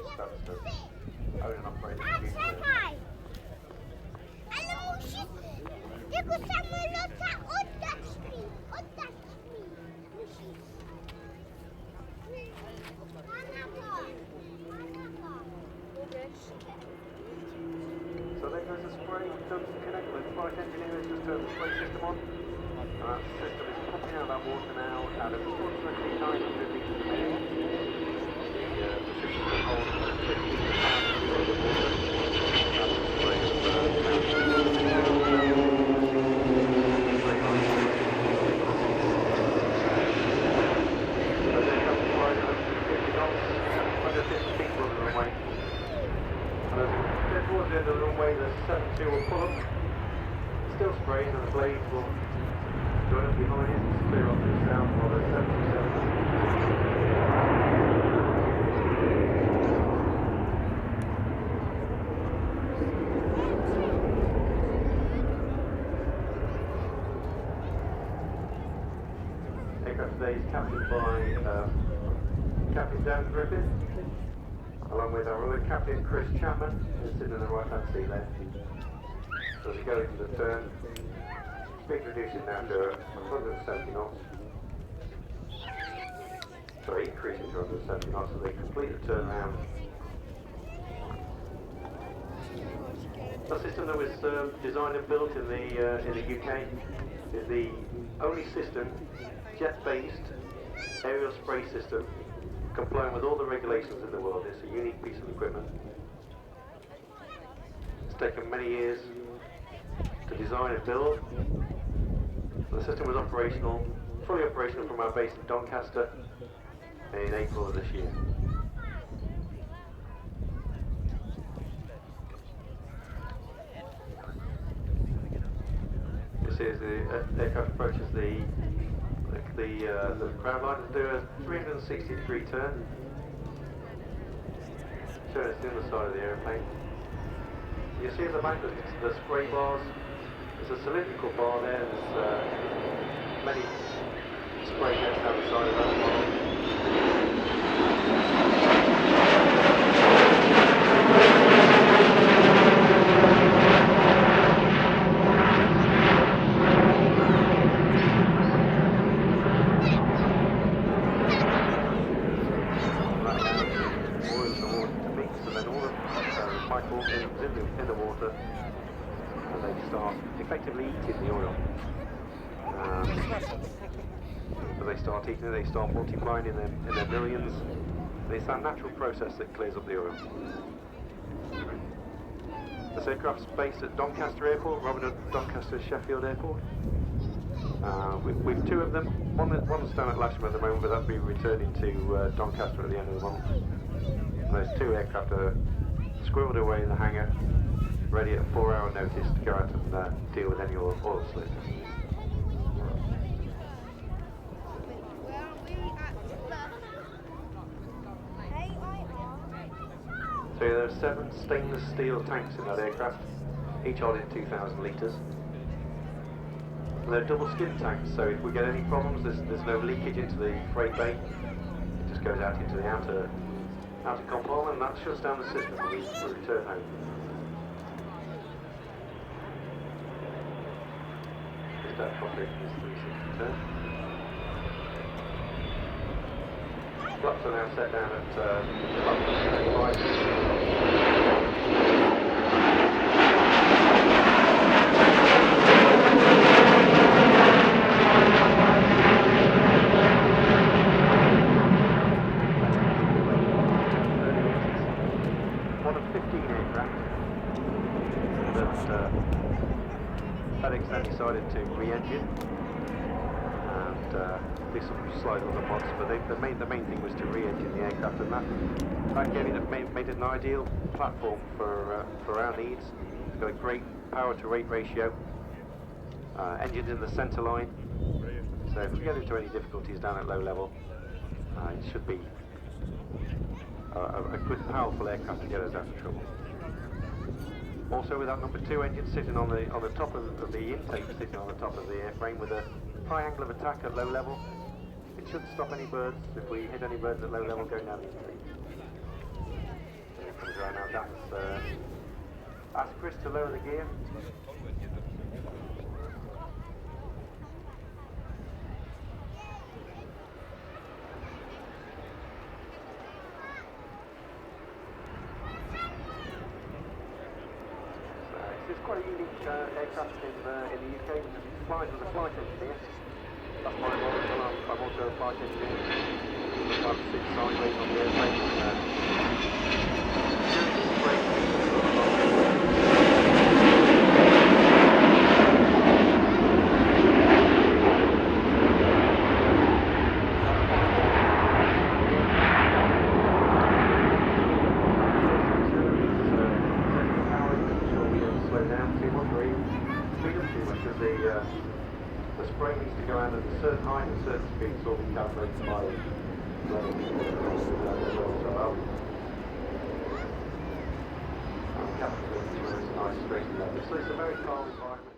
Stansted, own and operate the computer. So there goes the spray, don't connect with the flight engineer, has just turned the spray system on. And that system is pumping out that water now at approximately 900 litres a minute. The system can hold 50 pounds of water. That's the spray of so there comes the flight at 50 knots, 150 people on the runway. And as towards the end of the runway, the 72 will pull up, still spraying, and the blades will join up behind it to clear off the sound while the 77. Aircraft today is captained by Captain Dan Griffith, along with our other Captain Chris Chapman, who's sitting in the right hand seat there. So as we go into the turn, speed reducing now to 170 knots. Sorry, increasing to 170 knots as they complete the turn round. The system that was designed and built in the UK is the only system, jet-based aerial spray system, complying with all the regulations in the world. It's a unique piece of equipment. It's taken many years to design and build. The system was operational, fully operational from our base in Doncaster in April of this year. This is the aircraft approaches the ground line to do a 360-degree turn. Showing us the other side of the airplane. You see at the back the spray bars. There's a cylindrical bar there. There's many spray heads down the side of that bar. In the water, and they start effectively eating the oil. So they start eating it, they start multiplying in their millions. And it's that natural process that clears up the oil. This aircraft's based at Doncaster Airport, rather than Doncaster Sheffield Airport. We've two of them. One's down at Lasham at the moment, but that'll be returning to Doncaster at the end of the month. And those two aircraft are squirreled away in the hangar, ready at 4-hour notice to go out and deal with any oil slips. So there are 7 stainless steel tanks in that aircraft, each holding 2,000 litres. And they're double skin tanks, so if we get any problems, there's no leakage into the freight bay. It just goes out into the outer compartment, and that shuts down the system when we return home. Just that cockpit is 360 turn. Flaps are now set down at 5. FedEx then decided to re-engine and do some slight other mods, but the main thing was to re-engine the aircraft, and that made it an ideal platform for our needs. It's got a great power to rate ratio, engines in the centre line, so if we get into any difficulties down at low level, it should be a good, powerful aircraft to get us out of trouble. Also, with that number 2 engine sitting on the top of the intake, sitting on the top of the airframe with a high angle of attack at low level, it should stop any birds if we hit any birds at low level going down the intake. Ask Chris to lower the gear. It's quite a unique aircraft in the UK because it flies as a flight engineer. That's my role as well. I'm also a flight engineer. I sit sideways on the airplane. The spray needs to go out at a certain height and certain speed, so we calculate by level. So, nice straight level. So it's a very calm environment.